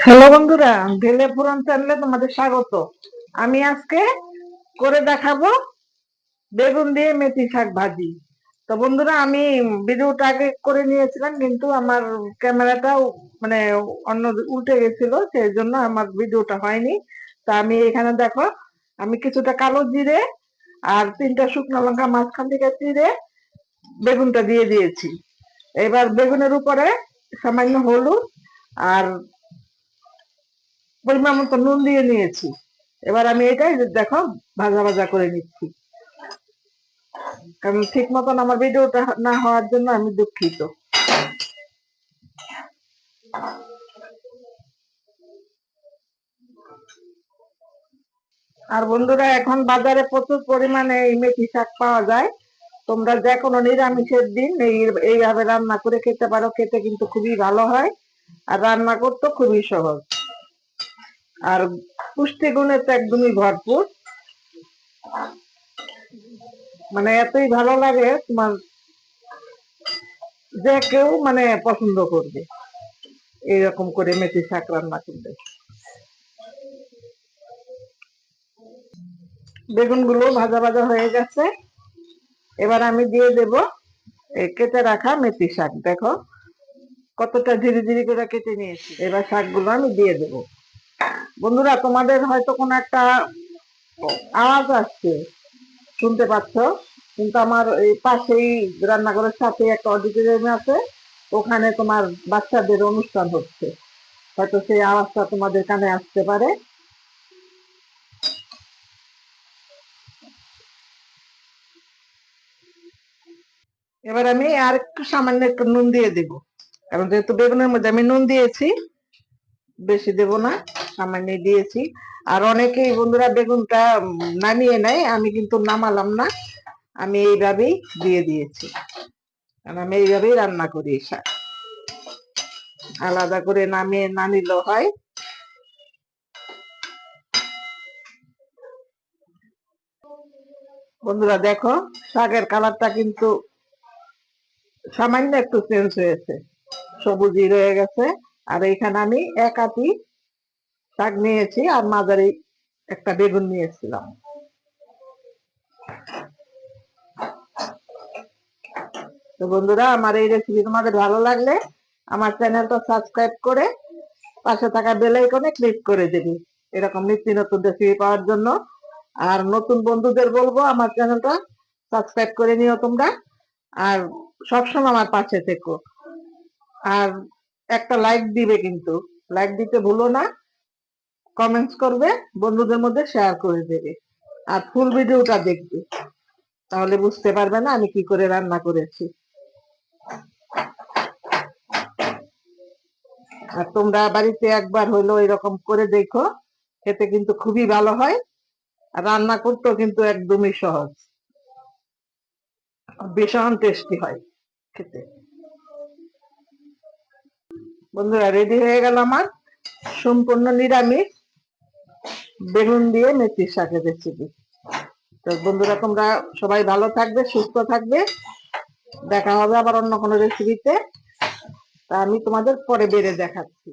Hello বন্ধুরা, ঢেলে পুরান চ্যানেলে তোমাদের স্বাগত। আমি আজকে করে দেখাবো বেগুন দিয়ে মেথি শাক ভাজি। তো বন্ধুরা, আমি ভিডিওটা আগে করে নিয়েছিলাম, কিন্তু আমার ক্যামেরাটাও মানে অন্য উল্টে গেছিল, সেই জন্য আমার ভিডিওটা হয়নি। তা আমি এখানে দেখো, আমি কিছুটা কালো জিরে আর 3টা শুকনো লঙ্কা মাঝখান থেকে চিড়ে বেগুনটা দিয়ে দিয়েছি। এবার বেগুনের উপরে সামান্য হলুদ আর পরিমাণ মতো নুন দিয়ে নিয়েছি। এবার আমি এটাই দেখো ভাজা ভাজা করে নিচ্ছি, কারণ ঠিক মতন আমার ভিডিওটা না হওয়ার জন্য আমি দুঃখিত। আর বন্ধুরা, এখন বাজারে প্রচুর পরিমাণে এই মেথি শাক পাওয়া যায়। তোমরা যে কোনো নিরামিষের দিন এইভাবে রান্না করে খেতে পারো, খেতে কিন্তু খুবই ভালো হয়, আর রান্না করতে খুবই সহজ, আর পুষ্টিগুণে তো একদমই ভরপুর। মানে এতই ভালো লাগে, তোমার যে কেউ মানে পছন্দ করবে এইরকম করে মেথি শাক রান্না করবে। বেগুন গুলো ভাজা ভাজা হয়ে গেছে। এবার আমি দিয়ে দেব এই কেটে রাখা মেথি শাক। দেখো কতটা ধীরে ধীরে করে কেটে নিয়েছি। এবার শাকগুলো আমি দিয়ে দেব। বন্ধুরা, তোমাদের হয়তো কোনো একটা আওয়াজ আসছে, শুনতে পাচ্ছ, কিন্তু আমার এই পাশেই রান্নাঘরের সাথে একটা অডিটোরিয়াম আছে, ওখানে তোমার বাচ্চাদের অনুষ্ঠান হচ্ছে, হয়তো সেই আওয়াজটা তোমাদের কানে আসতে পারে। এবার আমি আর একটু সামান্য একটু নুন দিয়ে দিব, কারণ যেহেতু বেগুনের মধ্যে আমি নুন দিয়েছি, বেশি দেব না, সামান্য দিয়েছি। আর অনেকেই বন্ধুরা বেগুনটা নামিয়ে নেয়, আমি কিন্তু নামালাম না, আমি এইভাবেই দিয়ে দিয়েছি, কারণ আমি এইভাবেই রান্না করি শাক, আলাদা করে নামিয়ে না নিলেও হয়। বন্ধুরা দেখো, শাকের কালারটা কিন্তু সামান্য একটু চেঞ্জ হয়েছে, সবুজই রয়ে গেছে। আর এখানে আমি এক আটি শাক নিয়েছি, আর মাঝারি একটা বেগুন নিয়েছিলাম। তো বন্ধুরা, আমার এই রেসিপি তোমাদের ভালো লাগলে আমার চ্যানেলটা সাবস্ক্রাইব করে পাশে থাকা বেল আইকনে ক্লিক করে দেবে, এরকম নিত্য নতুন রেসিপি পাওয়ার জন্য। আর নতুন বন্ধুদের বলবো আমার চ্যানেলটা সাবস্ক্রাইব করে নিও তোমরা, আর সবসময় আমার পাশে থেকো। আর একটা লাইক দিবে, কিন্তু লাইক দিতে ভুলো না, কমেন্টস করবে, বন্ধুদের মধ্যে শেয়ার করে দেবে, আর ফুল ভিডিওটা দেখবে, তাহলে বুঝতে পারবে না আমি কি করে রান্না করেছি। আর তোমরা বাড়িতে একবার হইলো এরকম করে দেখো, খেতে কিন্তু খুবই ভালো হয়, আর রান্না করতেও কিন্তু একদমই সহজ, ভীষণ টেস্টি হয় খেতে। বন্ধুরা, রেডি হয়ে গেল আমার সম্পূর্ণ নিরামিষ বেগুন দিয়ে মেথি শাকের রেসিপি। তো বন্ধুরা, তোমরা সবাই ভালো থাকবে, সুস্থ থাকবে, দেখা হবে আবার অন্য কোনো রেসিপিতে। তা আমি তোমাদের পরে বেড়ে দেখাচ্ছি।